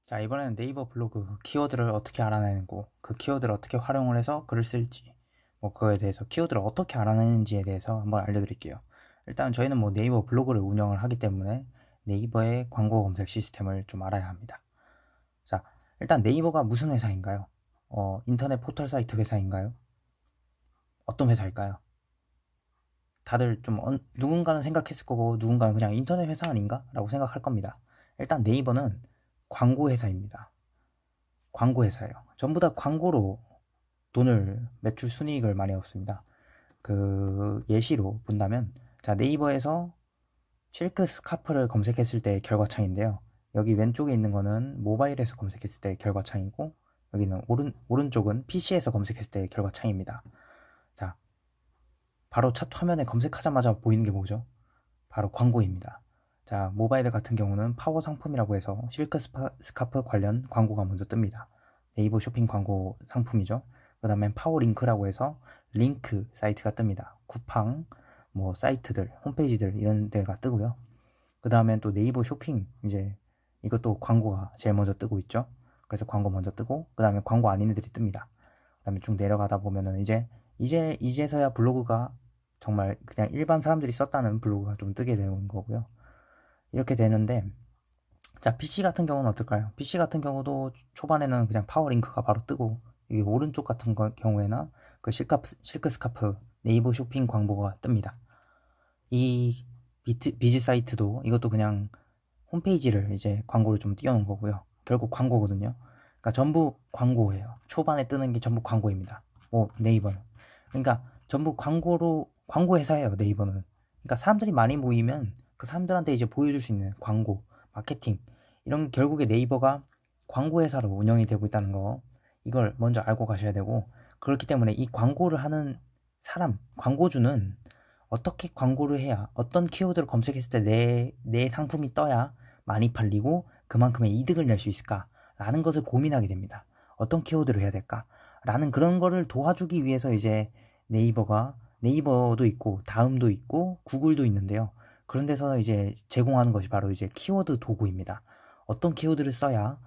자, 이번에는 네이버 블로그 키워드를 어떻게 알아내고 그 키워드를 어떻게 활용을 해서 글을 쓸지 그거에 대해서 키워드를 어떻게 알아내는지에 대해서 한번 알려드릴게요. 일단 저희는 네이버 블로그를 운영을 하기 때문에 네이버의 광고 검색 시스템을 좀 알아야 합니다. 자, 일단 네이버가 무슨 회사인가요? 인터넷 포털 사이트 회사인가요? 어떤 회사일까요? 다들 좀 누군가는 생각했을 거고 누군가는 그냥 인터넷 회사 아닌가? 라고 생각할 겁니다. 일단 네이버는 광고 회사입니다. 광고 회사예요. 전부 다 광고로 돈을 매출 순이익을 많이 얻습니다. 그 예시로 본다면 자, 네이버에서 실크 스카프를 검색했을 때 결과창인데요. 여기 왼쪽에 있는 거는 모바일에서 검색했을 때 결과창이고, 여기는 오른쪽은 PC에서 검색했을 때 결과창입니다. 자, 바로 첫 화면에 검색하자마자 보이는 게 뭐죠? 바로 광고입니다. 자, 모바일 같은 경우는 파워 상품이라고 해서 실크 스카프 관련 광고가 먼저 뜹니다. 네이버 쇼핑 광고 상품이죠. 그 다음에 파워링크라고 해서 링크 사이트가 뜹니다. 쿠팡, 사이트들, 홈페이지들 이런 데가 뜨고요. 그 다음에 또 네이버 쇼핑, 이제 이것도 광고가 제일 먼저 뜨고 있죠. 그래서 광고 먼저 뜨고, 그 다음에 광고 아닌 애들이 뜹니다. 그 다음에 쭉 내려가다 보면은 이제서야 블로그가 정말 그냥 일반 사람들이 썼다는 블로그가 좀 뜨게 되는 거고요. 이렇게 되는데, 자, PC 같은 경우는 어떨까요? PC 같은 경우도 초반에는 그냥 파워링크가 바로 뜨고, 여기 오른쪽 같은 경우에는 그 실크 스카프 네이버 쇼핑 광고가 뜹니다. 이 비즈 사이트도 이것도 그냥 홈페이지를 이제 광고를 좀 띄워놓은 거고요. 결국 광고거든요. 그러니까 전부 광고예요. 초반에 뜨는 게 전부 광고입니다. 네이버는. 그러니까 전부 광고 회사예요, 네이버는. 그러니까 사람들이 많이 모이면 그 사람들한테 이제 보여줄 수 있는 광고, 마케팅, 이런 결국에 네이버가 광고 회사로 운영이 되고 있다는 거, 이걸 먼저 알고 가셔야 되고, 그렇기 때문에 이 광고를 하는 사람, 광고주는 어떻게 광고를 해야, 어떤 키워드를 검색했을 때 내 상품이 떠야 많이 팔리고 그만큼의 이득을 낼 수 있을까라는 것을 고민하게 됩니다. 어떤 키워드를 해야 될까라는 그런 거를 도와주기 위해서 이제 네이버도 있고 다음도 있고 구글도 있는데요. 그런 데서 이제 제공하는 것이 바로 이제 키워드 도구입니다. 어떤 키워드를 써야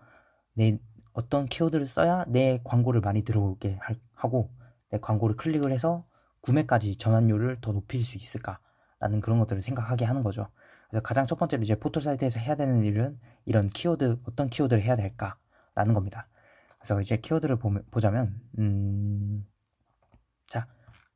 내 어떤 키워드를 써야 내 광고를 많이 들어오게 하고 내 광고를 클릭을 해서 구매까지 전환율을 더 높일 수 있을까라는 그런 것들을 생각하게 하는 거죠. 그래서 가장 첫 번째로 이제 포털 사이트에서 해야 되는 일은 이런 어떤 키워드를 해야 될까라는 겁니다. 그래서 이제 키워드를 보자면, 자,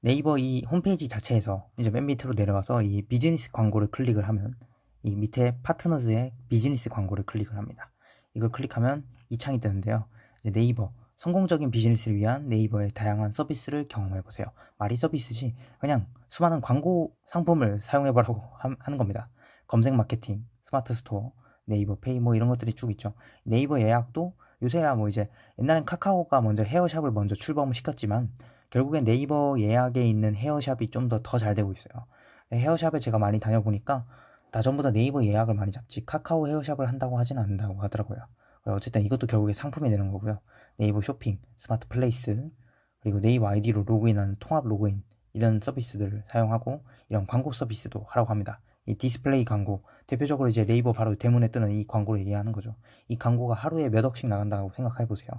네이버 이 홈페이지 자체에서 이제 맨 밑으로 내려가서 이 비즈니스 광고를 클릭을 하면 이 밑에 파트너즈의 비즈니스 광고를 클릭을 합니다. 이걸 클릭하면 이 창이 뜨는데요. 이제 네이버 성공적인 비즈니스를 위한 네이버의 다양한 서비스를 경험해 보세요. 말이 서비스지 그냥 수많은 광고 상품을 사용해 보라고 하는 겁니다. 검색 마케팅, 스마트 스토어, 네이버 페이 이런 것들이 쭉 있죠. 네이버 예약도 요새야 이제 옛날엔 카카오가 먼저 헤어샵을 먼저 출범을 시켰지만 결국엔 네이버 예약에 있는 헤어샵이 좀 더 잘 되고 있어요. 헤어샵에 제가 많이 다녀보니까 다 전부 다 네이버 예약을 많이 잡지 카카오 헤어샵을 한다고 하진 않는다고 하더라고요. 어쨌든 이것도 결국에 상품이 되는 거고요. 네이버 쇼핑, 스마트 플레이스, 그리고 네이버 아이디로 로그인하는 통합 로그인 이런 서비스들을 사용하고 이런 광고 서비스도 하라고 합니다. 이 디스플레이 광고, 대표적으로 이제 네이버 바로 대문에 뜨는 이 광고를 얘기하는 거죠. 이 광고가 하루에 몇 억씩 나간다고 생각해 보세요.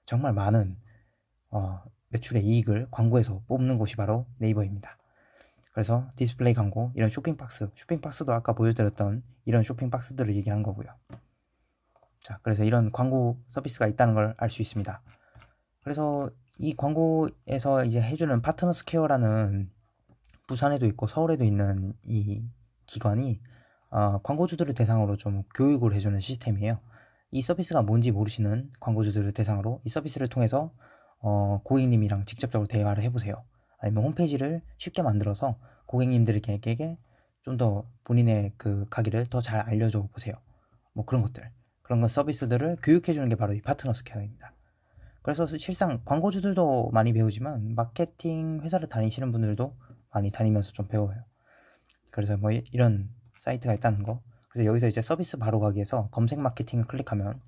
정말 많은 매출의 이익을 광고에서 뽑는 곳이 바로 네이버입니다. 그래서 디스플레이 광고, 이런 쇼핑박스도 아까 보여드렸던 이런 쇼핑박스들을 얘기한 거고요. 자, 그래서 이런 광고 서비스가 있다는 걸 알 수 있습니다. 그래서 이 광고에서 이제 해주는 파트너스 케어라는 부산에도 있고 서울에도 있는 이 기관이 광고주들을 대상으로 좀 교육을 해주는 시스템이에요. 이 서비스가 뭔지 모르시는 광고주들을 대상으로 이 서비스를 통해서 고객님이랑 직접적으로 대화를 해보세요. 아니면 홈페이지를 쉽게 만들어서 고객님들에게 좀 더 본인의 그 가게를 더 잘 알려줘 보세요. 그런 것들, 그런 서비스들을 교육해주는 게 바로 이 파트너스 케어입니다. 그래서 실상 광고주들도 많이 배우지만 마케팅 회사를 다니시는 분들도 많이 다니면서 좀 배워요. 그래서 이런 사이트가 있다는 거. 그래서 여기서 이제 서비스 바로 가기에서 검색 마케팅을 클릭하면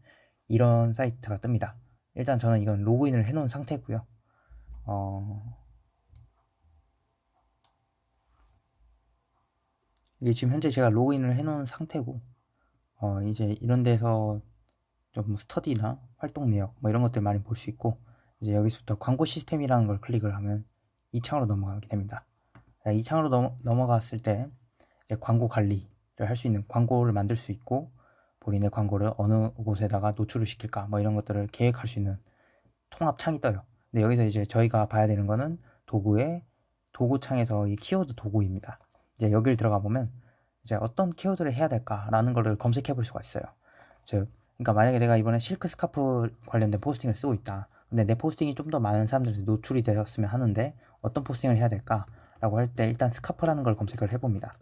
이런 사이트가 뜹니다. 일단 저는 이건 로그인을 해놓은 상태고요. 이게 지금 현재 제가 로그인을 해놓은 상태고 이제 이런 데서 좀 스터디나 활동 내역 뭐 이런 것들 많이 볼 수 있고, 이제 여기서부터 광고 시스템이라는 걸 클릭을 하면 이 창으로 넘어가게 됩니다. 이 창으로 넘어갔을 때 이제 광고 관리를 할 수 있는, 광고를 만들 수 있고 본인의 광고를 어느 곳에다가 노출을 시킬까 뭐 이런 것들을 계획할 수 있는 통합창이 떠요. 근데 여기서 이제 저희가 봐야 되는 거는 도구창에서 이 키워드 도구입니다. 이제 여기를 들어가 보면 이제 어떤 키워드를 해야 될까라는 거를 검색해 볼 수가 있어요. 즉, 그러니까 만약에 내가 이번에 실크 스카프 관련된 포스팅을 쓰고 있다. 근데 내 포스팅이 좀 더 많은 사람들한테 노출이 되었으면 하는데 어떤 포스팅을 해야 될까라고 할 때 일단 스카프라는 걸 검색을 해봅니다.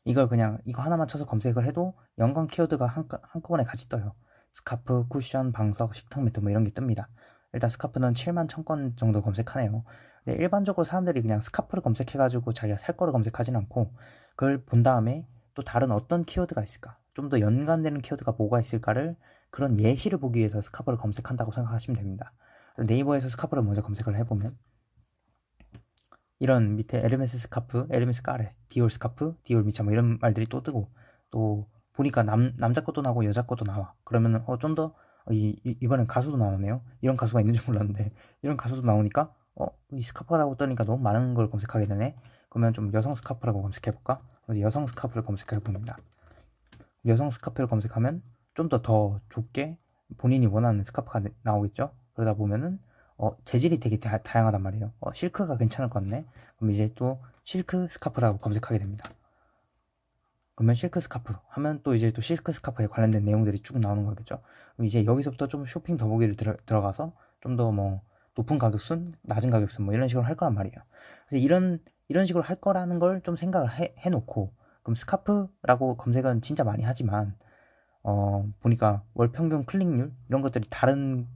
이걸 그냥 이거 하나만 쳐서 검색을 해도 연관 키워드가 한꺼번에 같이 떠요. 스카프, 쿠션, 방석, 식탁 매트 뭐 이런 게 뜹니다. 일단 스카프는 7만 1000건 정도 검색하네요. 근데 일반적으로 사람들이 그냥 스카프를 검색해가지고 자기가 살 거를 검색하진 않고 그걸 본 다음에 또 다른 어떤 키워드가 있을까, 좀 더 연관되는 키워드가 뭐가 있을까를 그런 예시를 보기 위해서 스카프를 검색한다고 생각하시면 됩니다. 네이버에서 스카프를 먼저 검색을 해보면 이런 밑에 에르메스 스카프, 에르메스 까레, 디올 스카프, 디올 미차 뭐 이런 말들이 또 뜨고, 또 보니까 남자 것도 나오고 여자 것도 나와. 그러면은 좀 더 이번엔 가수도 나오네요. 이런 가수가 있는 줄 몰랐는데 이런 가수도 나오니까 이 스카프라고 뜨니까 너무 많은 걸 검색하게 되네. 그러면 좀 여성 스카프라고 검색해볼까? 여성 스카프를 검색해봅니다. 여성 스카프를 검색하면 좀 더 좁게 본인이 원하는 스카프가 나오겠죠. 그러다 보면은 재질이 되게 다양하단 말이에요. 실크가 괜찮을 것 같네. 그럼 이제 또 실크 스카프라고 검색하게 됩니다. 그러면 실크 스카프 하면 또 이제 또 실크 스카프에 관련된 내용들이 쭉 나오는 거겠죠. 그럼 이제 여기서부터 좀 쇼핑 더보기를 들어가서 좀 더 뭐 높은 가격순, 낮은 가격순 뭐 이런 식으로 할 거란 말이에요. 그래서 이런 식으로 할 거라는 걸 좀 생각을 해놓고, 그럼 스카프라고 검색은 진짜 많이 하지만 보니까 월 평균 클릭률 이런 것들이 다른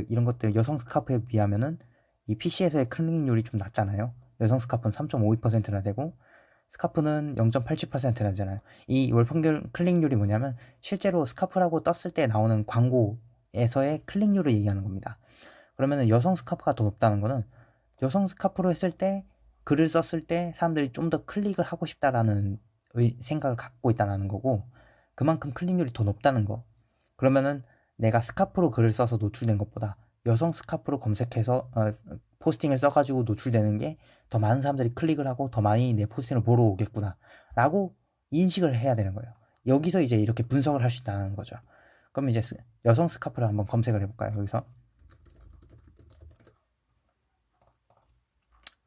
이런 것들 여성 스카프에 비하면은 이 PC에서의 클릭률이 좀 낮잖아요. 여성 스카프는 3.52%나 되고 스카프는 0.87%나 되잖아요. 이 월 평균 클릭률이 뭐냐면 실제로 스카프라고 떴을 때 나오는 광고에서의 클릭률을 얘기하는 겁니다. 그러면은 여성 스카프가 더 높다는 거는 여성 스카프로 했을 때, 글을 썼을 때 사람들이 좀 더 클릭을 하고 싶다라는 생각을 갖고 있다는 거고, 그만큼 클릭률이 더 높다는 거. 그러면은 내가 스카프로 글을 써서 노출된 것보다 여성 스카프로 검색해서 포스팅을 써가지고 노출되는 게 더 많은 사람들이 클릭을 하고 더 많이 내 포스팅을 보러 오겠구나 라고 인식을 해야 되는 거예요. 여기서 이제 이렇게 분석을 할 수 있다는 거죠. 그럼 이제 여성 스카프를 한번 검색을 해볼까요? 여기서.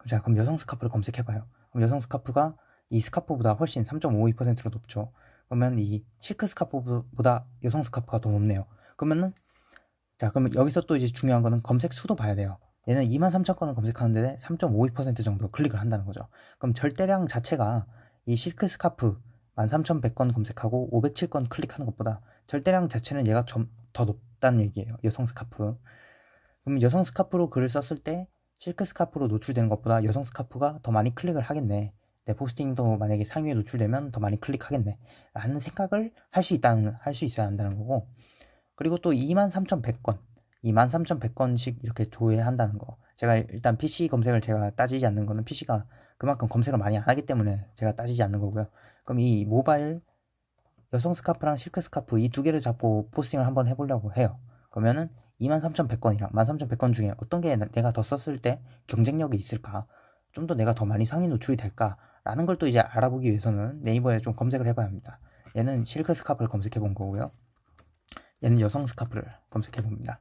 자, 그럼 여성 스카프를 검색해봐요. 그럼 여성 스카프가 이 스카프보다 훨씬 3.52%로 높죠. 그러면 이 실크 스카프보다 여성 스카프가 더 높네요. 그러면은, 자, 그러면 여기서 또 이제 중요한 거는 검색 수도 봐야 돼요. 얘는 23,000건을 검색하는데 3.52% 정도 클릭을 한다는 거죠. 그럼 절대량 자체가 이 실크 스카프 13,100건 검색하고 507건 클릭하는 것보다 절대량 자체는 얘가 좀 더 높다는 얘기예요. 여성 스카프. 그럼 여성 스카프로 글을 썼을 때 실크 스카프로 노출되는 것보다 여성 스카프가 더 많이 클릭을 하겠네. 내 포스팅도 만약에 상위에 노출되면 더 많이 클릭하겠네. 라는 생각을 할 수 있어야 한다는 거고. 그리고 또 23,100건, 23,100건씩 이렇게 조회한다는 거. 제가 일단 PC 검색을 제가 따지지 않는 거는 PC가 그만큼 검색을 많이 안 하기 때문에 제가 따지지 않는 거고요. 그럼 이 모바일 여성 스카프랑 실크 스카프 이 두 개를 잡고 포스팅을 한번 해보려고 해요. 그러면은 23,100건이랑 13,100건 중에 어떤 게 내가 더 썼을 때 경쟁력이 있을까? 좀 더 내가 더 많이 상위 노출이 될까? 라는 걸 또 이제 알아보기 위해서는 네이버에 좀 검색을 해봐야 합니다. 얘는 실크 스카프를 검색해 본 거고요. 얘는 여성 스카프를 검색해 봅니다.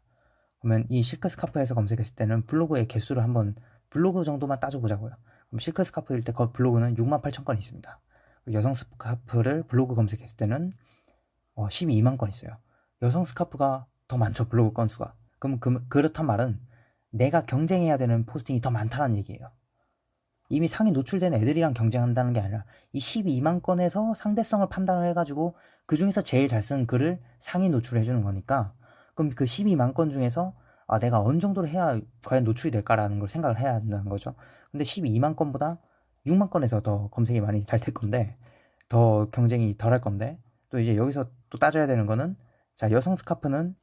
그러면 이 실크 스카프에서 검색했을 때는 블로그의 개수를 한번 블로그 정도만 따져보자고요. 그럼 실크 스카프일 때 블로그는 68,000건 있습니다. 여성 스카프를 블로그 검색했을 때는 12만 건 있어요. 여성 스카프가 더 많죠, 블로그 건수가. 그럼 그렇단 말은 내가 경쟁해야 되는 포스팅이 더 많다는 얘기예요. 이미 상위 노출된 애들이랑 경쟁한다는 게 아니라 이 12만 건에서 상대성을 판단을 해가지고 그 중에서 제일 잘 쓴 글을 상위 노출해주는 거니까, 그럼 그 12만 건 중에서 내가 어느 정도로 해야 과연 노출이 될까라는 걸 생각을 해야 한다는 거죠. 근데 12만 건보다 6만 건에서 더 검색이 많이 잘 될 건데, 더 경쟁이 덜 할 건데, 또 이제 여기서 또 따져야 되는 거는, 자, 여성 스카프는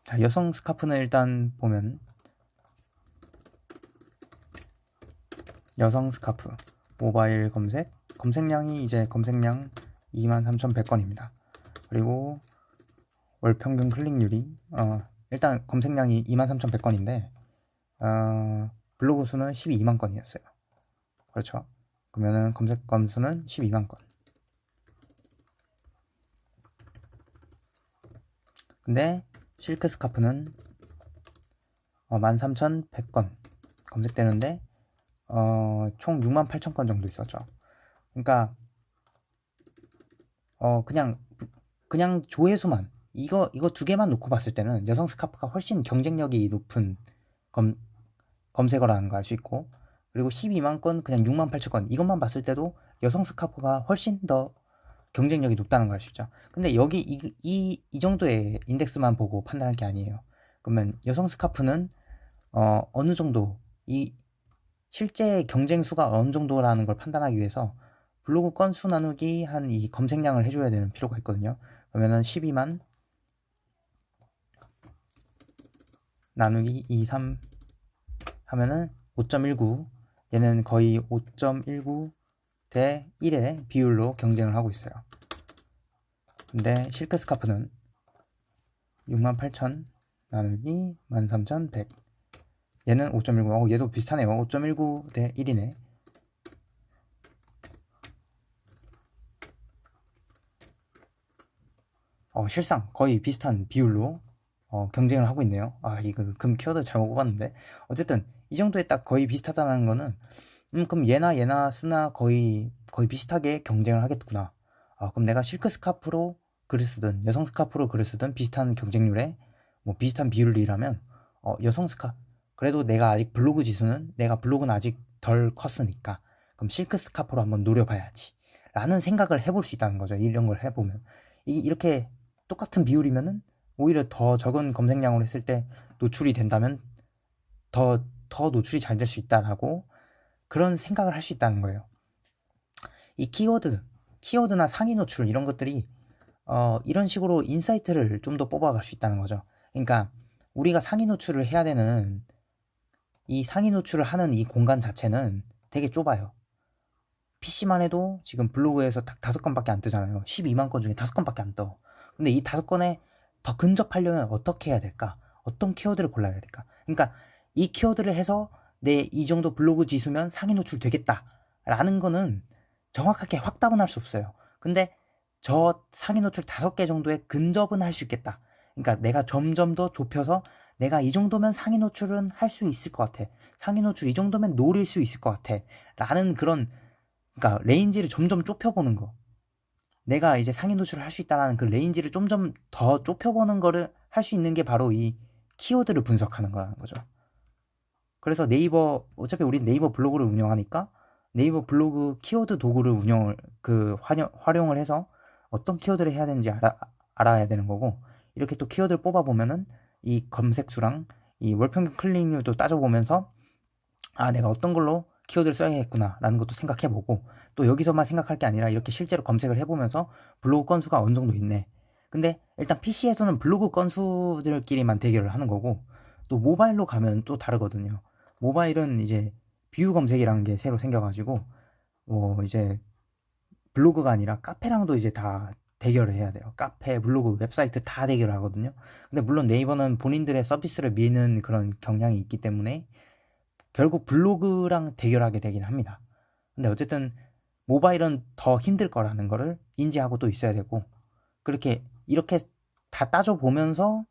자, 여성 스카프는 일단 보면 여성 스카프 모바일 검색량이 이제 검색량 23,100건입니다. 그리고 월 평균 클릭률이 일단 검색량이 23,100건인데 블로그 수는 12만 건이었어요. 그렇죠? 그러면은 검색 건수는 12만 건. 근데 실크 스카프는 13,100건 검색되는데 총 68,000건 정도 있었죠. 그러니까 그냥 조회수만 이거 두 개만 놓고 봤을 때는 여성 스카프가 훨씬 경쟁력이 높은 검색어라는 걸 알 수 있고, 그리고 12만 건 그냥 68,000건 이것만 봤을 때도 여성 스카프가 훨씬 더 경쟁력이 높다는 걸 알 수 있죠. 근데 여기 이 정도의 인덱스만 보고 판단할 게 아니에요. 그러면 여성 스카프는 어느 정도 이 실제 경쟁 수가 어느 정도라는 걸 판단하기 위해서 블로그 건수 나누기 한 이 검색량을 해줘야 되는 필요가 있거든요. 그러면은 12만 나누기 23 하면은 5.19, 얘는 거의 5.19 대 1의 비율로 경쟁을 하고 있어요. 근데 실크 스카프는 68,000 나누기 13,100, 얘는 5.19, 얘도 비슷하네요. 5.19 대 1이네. 실상 거의 비슷한 비율로 경쟁을 하고 있네요. 이거 금 키워드 잘못 뽑았는데, 어쨌든 이 정도에 딱 거의 비슷하다는 거는 그럼 얘나 쓰나 거의 비슷하게 경쟁을 하겠구나. 그럼 내가 실크 스카프로 글을 쓰든 여성 스카프로 글을 쓰든 비슷한 경쟁률에 뭐 비슷한 비율이라면 여성 스카 그래도 내가 아직 블로그 지수는 내가 블로그는 아직 덜 컸으니까 그럼 실크 스카프로 한번 노려봐야지 라는 생각을 해볼 수 있다는 거죠. 이런 걸 해보면 이렇게 똑같은 비율이면은 오히려 더 적은 검색량으로 했을 때 노출이 된다면 더 노출이 잘 될 수 있다라고 그런 생각을 할 수 있다는 거예요. 이 키워드나 상위 노출 이런 것들이 이런 식으로 인사이트를 좀 더 뽑아갈 수 있다는 거죠. 그러니까 우리가 상위 노출을 해야 되는 이 상위 노출을 하는 이 공간 자체는 되게 좁아요. PC만 해도 지금 블로그에서 딱 5건밖에 안 뜨잖아요. 12만 건 중에 5건밖에 안 떠. 근데 이 5건에 더 근접하려면 어떻게 해야 될까? 어떤 키워드를 골라야 될까? 그러니까 이 키워드를 해서 내 이 정도 블로그 지수면 상위 노출 되겠다 라는 거는 정확하게 확답은 할 수 없어요. 근데 저 상위 노출 5개 정도의 근접은 할 수 있겠다. 그러니까 내가 점점 더 좁혀서 내가 이 정도면 상위 노출은 할 수 있을 것 같아. 상위 노출 이 정도면 노릴 수 있을 것 같아. 라는 그런, 그러니까 레인지를 점점 좁혀보는 거. 내가 이제 상위 노출을 할 수 있다는 그 레인지를 점점 더 좁혀보는 거를 할 수 있는 게 바로 이 키워드를 분석하는 거라는 거죠. 그래서 어차피 우리 네이버 블로그를 운영하니까 네이버 블로그 키워드 도구를 활용을 해서 어떤 키워드를 해야 되는지 알아야 되는 거고, 이렇게 또 키워드를 뽑아보면은 이 검색수랑 이 월평균 클릭률도 따져보면서 내가 어떤 걸로 키워드를 써야겠구나 라는 것도 생각해보고, 또 여기서만 생각할 게 아니라 이렇게 실제로 검색을 해보면서 블로그 건수가 어느 정도 있네. 근데 일단 PC에서는 블로그 건수들끼리만 대결을 하는 거고, 또 모바일로 가면 또 다르거든요. 모바일은 이제 뷰 검색이라는 게 새로 생겨가지고 이제 블로그가 아니라 카페랑도 이제 다 대결을 해야 돼요. 카페, 블로그, 웹사이트 다 대결을 하거든요. 근데 물론 네이버는 본인들의 서비스를 미는 그런 경향이 있기 때문에 결국 블로그랑 대결하게 되긴 합니다. 근데 어쨌든 모바일은 더 힘들 거라는 거를 인지하고 또 있어야 되고, 이렇게 다 따져보면서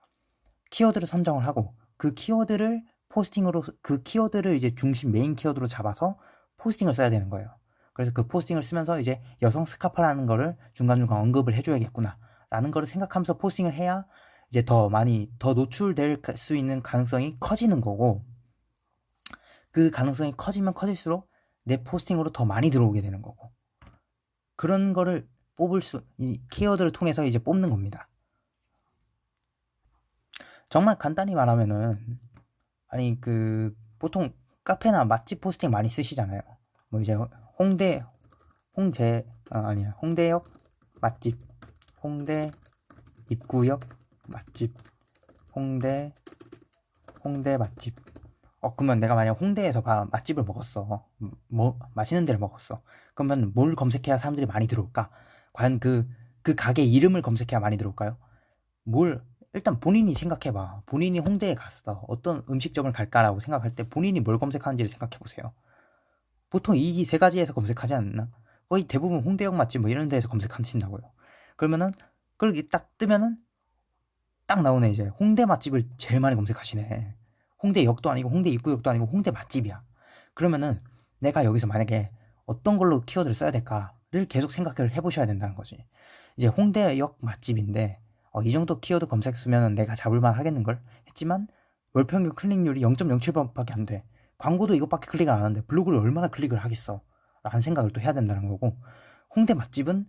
키워드를 선정을 하고 그 키워드를 그 키워드를 이제 중심 메인 키워드로 잡아서 포스팅을 써야 되는 거예요. 그래서 그 포스팅을 쓰면서 이제 여성 스카프라는 거를 중간중간 언급을 해줘야겠구나 라는 거를 생각하면서 포스팅을 해야 이제 더 노출될 수 있는 가능성이 커지는 거고, 그 가능성이 커지면 커질수록 내 포스팅으로 더 많이 들어오게 되는 거고, 그런 거를 이 키워드를 통해서 이제 뽑는 겁니다. 정말 간단히 말하면은 보통 카페나 맛집 포스팅 많이 쓰시잖아요. 뭐 이제 홍대역 맛집, 홍대 입구역 맛집, 홍대 맛집. 그러면 내가 만약 홍대에서 맛집을 먹었어. 뭐 맛있는 데를 먹었어. 그러면 뭘 검색해야 사람들이 많이 들어올까? 과연 그 가게 이름을 검색해야 많이 들어올까요? 뭘 일단 본인이 생각해봐. 본인이 홍대에 갔어. 어떤 음식점을 갈까라고 생각할 때 본인이 뭘 검색하는지를 생각해보세요. 보통 이 세 가지에서 검색하지 않나? 거의 대부분 홍대역 맛집 뭐 이런 데에서 검색하신다고요. 그러면은 그렇게 딱 뜨면은 딱 나오네. 이제 홍대 맛집을 제일 많이 검색하시네. 홍대역도 아니고 홍대 입구역도 아니고 홍대 맛집이야. 그러면은 내가 여기서 만약에 어떤 걸로 키워드를 써야 될까를 계속 생각을 해보셔야 된다는 거지. 이제 홍대역 맛집인데 이 정도 키워드 검색 쓰면 내가 잡을만 하겠는걸 했지만 월평균 클릭률이 0.07번밖에 안 돼. 광고도 이것밖에 클릭을 안 하는데 블로그를 얼마나 클릭을 하겠어 라는 생각을 또 해야 된다는 거고, 홍대 맛집은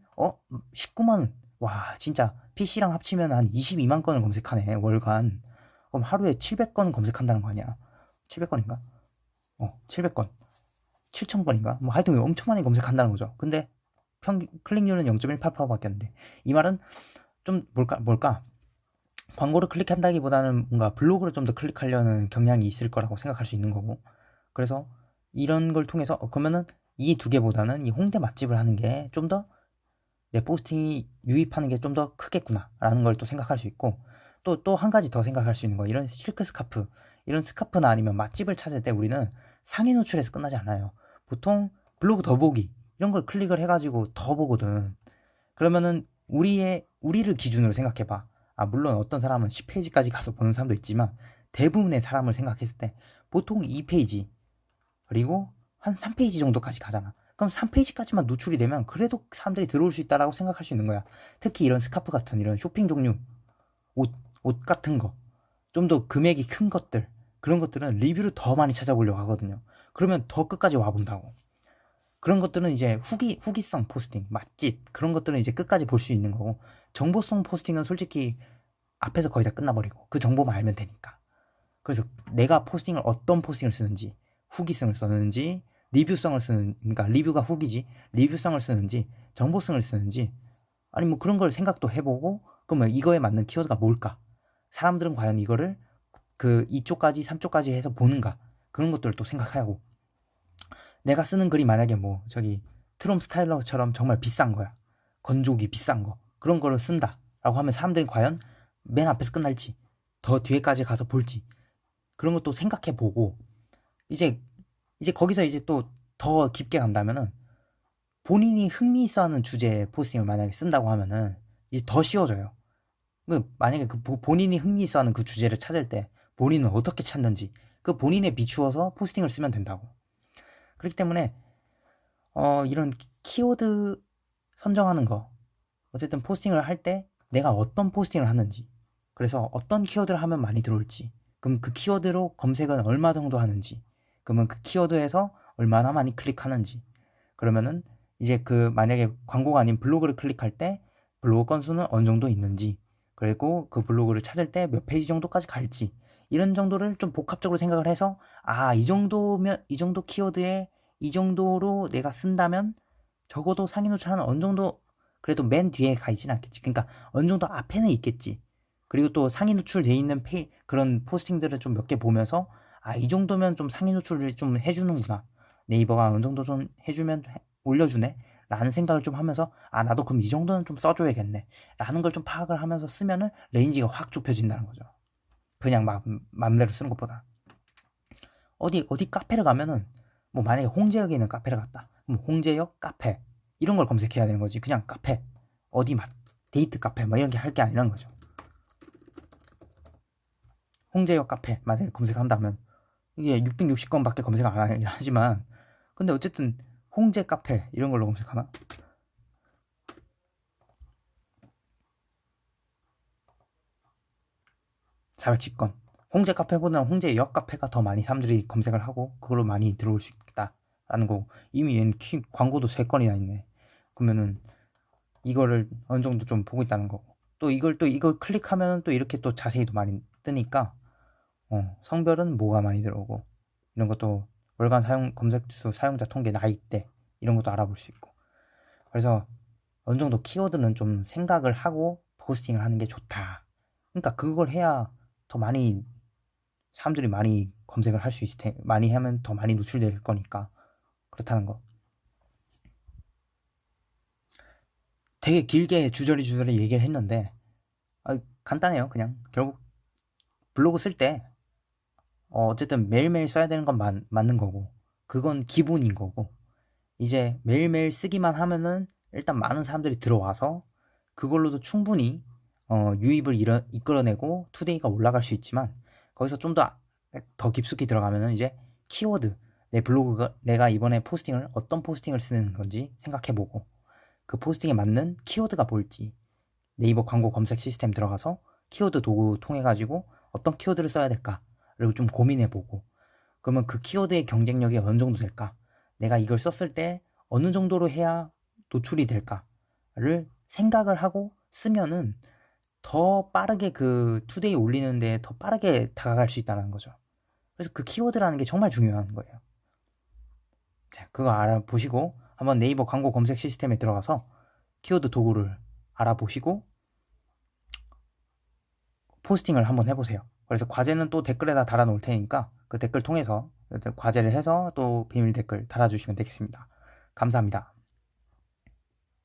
19만원. 와 진짜 PC랑 합치면 한 22만 건을 검색하네 월간. 그럼 하루에 700건 검색한다는 거 아니야. 700건인가? 700건 7,000건인가? 뭐 하여튼 엄청 많이 검색한다는 거죠. 근데 평균 클릭률은 0.18%밖에 안 돼. 이 말은 좀 뭘까? 광고를 클릭한다기보다는 뭔가 블로그를 좀 더 클릭하려는 경향이 있을 거라고 생각할 수 있는 거고, 그래서 이런 걸 통해서 그러면은 이 두 개보다는 이 홍대 맛집을 하는 게 좀 더 내 포스팅이 유입하는 게 좀 더 크겠구나 라는 걸 또 생각할 수 있고, 또 한 가지 더 생각할 수 있는 거, 이런 실크 스카프, 이런 스카프나 아니면 맛집을 찾을 때 우리는 상위 노출에서 끝나지 않아요. 보통 블로그 더보기 이런 걸 클릭을 해가지고 더 보거든. 그러면은 우리를 기준으로 생각해봐. 물론 어떤 사람은 10페이지까지 가서 보는 사람도 있지만 대부분의 사람을 생각했을 때 보통 2페이지 그리고 한 3페이지 정도까지 가잖아. 그럼 3페이지까지만 노출이 되면 그래도 사람들이 들어올 수 있다라고 생각할 수 있는 거야. 특히 이런 스카프 같은 이런 쇼핑 종류, 옷 같은 거, 좀 더 금액이 큰 것들, 그런 것들은 리뷰를 더 많이 찾아보려고 하거든요. 그러면 더 끝까지 와본다고. 그런 것들은 이제 후기성 포스팅, 맛집, 그런 것들은 이제 끝까지 볼 수 있는 거고, 정보성 포스팅은 솔직히 앞에서 거의 다 끝나버리고, 그 정보만 알면 되니까. 그래서 내가 포스팅을 어떤 포스팅을 쓰는지, 후기성을 쓰는지, 그러니까 리뷰가 후기지, 리뷰성을 쓰는지, 정보성을 쓰는지, 아니 뭐 그런 걸 생각도 해보고, 그러면 이거에 맞는 키워드가 뭘까? 사람들은 과연 이거를 그 2쪽까지, 3쪽까지 해서 보는가? 그런 것들을 또 생각하고, 내가 쓰는 글이 만약에 뭐 저기 트롬 스타일러처럼 정말 비싼 거야. 건조기 비싼 거. 그런 거를 쓴다 라고 하면 사람들이 과연 맨 앞에서 끝날지, 더 뒤에까지 가서 볼지, 그런 것도 생각해 보고, 이제 거기서 이제 또 더 깊게 간다면은 본인이 흥미있어 하는 주제의 포스팅을 만약에 쓴다고 하면은 이제 더 쉬워져요. 만약에 본인이 흥미있어 하는 그 주제를 찾을 때 본인은 어떻게 찾는지 그 본인에 비추어서 포스팅을 쓰면 된다고. 그렇기 때문에 이런 키워드 선정하는 거, 어쨌든 포스팅을 할 때 내가 어떤 포스팅을 하는지, 그래서 어떤 키워드를 하면 많이 들어올지, 그럼 그 키워드로 검색은 얼마 정도 하는지, 그러면 그 키워드에서 얼마나 많이 클릭하는지, 그러면은 이제 만약에 광고가 아닌 블로그를 클릭할 때 블로그 건수는 어느 정도 있는지, 그리고 그 블로그를 찾을 때 몇 페이지 정도까지 갈지, 이런 정도를 좀 복합적으로 생각을 해서 이 정도면, 이 정도 키워드에 이 정도로 내가 쓴다면 적어도 상위 노출하는 어느 정도, 그래도 맨 뒤에 가 있진 않겠지. 그러니까 어느 정도 앞에는 있겠지. 그리고 또 상위 노출돼 있는 그런 포스팅들을 좀 몇 개 보면서 이 정도면 좀 상위 노출을 좀 해주는구나. 네이버가 어느 정도 좀 해주면 올려주네. 라는 생각을 좀 하면서 나도 그럼 이 정도는 좀 써줘야겠네. 라는 걸 좀 파악을 하면서 쓰면은 레인지가 확 좁혀진다는 거죠. 그냥 맘대로 쓰는 것보다. 어디 카페를 가면은 뭐 만약에 홍제역에 있는 카페를 갔다. 그럼 홍제역 카페 이런 걸 검색해야 되는 거지. 그냥 카페 어디 데이트 카페 뭐 이런 게 할 게 아니라는 거죠. 홍제역 카페 만약에 검색한다면 이게 660건밖에 검색 안 하긴 하지만, 근데 어쨌든 홍제 카페 이런 걸로 검색하나? 410건. 홍제 카페보다는 홍제역 카페가 더 많이 사람들이 검색을 하고 그걸로 많이 들어올 수 있다라는 거고, 이미 얘는 광고도 3건이나 있네. 그러면은 이거를 어느 정도 좀 보고 있다는 거고, 또 이걸 클릭하면 또 이렇게 또 자세히도 많이 뜨니까 성별은 뭐가 많이 들어오고, 이런 것도 월간 검색수 사용자 통계, 나이대 이런 것도 알아볼 수 있고, 그래서 어느 정도 키워드는 좀 생각을 하고 포스팅을 하는 게 좋다. 그러니까 그걸 해야 더 많이 사람들이 많이 검색을 할 수 있을 테 많이 하면 더 많이 노출될 거니까 그렇다는 거. 되게 길게 주저리 얘기를 했는데 간단해요. 그냥 결국 블로그 쓸 때 어쨌든 매일매일 써야 되는 건 맞는 거고 그건 기본인 거고 이제 매일매일 쓰기만 하면은 일단 많은 사람들이 들어와서 그걸로도 충분히 유입을 이끌어내고 투데이가 올라갈 수 있지만 거기서 좀 더 깊숙이 들어가면은 이제 키워드 내 블로그가 내가 이번에 포스팅을 어떤 포스팅을 쓰는 건지 생각해보고 그 포스팅에 맞는 키워드가 뭘지 네이버 광고 검색 시스템 들어가서 키워드 도구 통해 가지고 어떤 키워드를 써야 될까를 좀 고민해보고 그러면 그 키워드의 경쟁력이 어느 정도 될까? 내가 이걸 썼을 때 어느 정도로 해야 노출이 될까를 생각을 하고 쓰면은 더 빠르게 그 투데이 올리는데 더 빠르게 다가갈 수 있다는 거죠. 그래서 그 키워드라는 게 정말 중요한 거예요. 자, 그거 알아보시고 한번 네이버 광고 검색 시스템에 들어가서 키워드 도구를 알아보시고 포스팅을 한번 해보세요. 그래서 과제는 또 댓글에다 달아놓을 테니까 그 댓글 통해서 과제를 해서 또 비밀 댓글 달아주시면 되겠습니다. 감사합니다.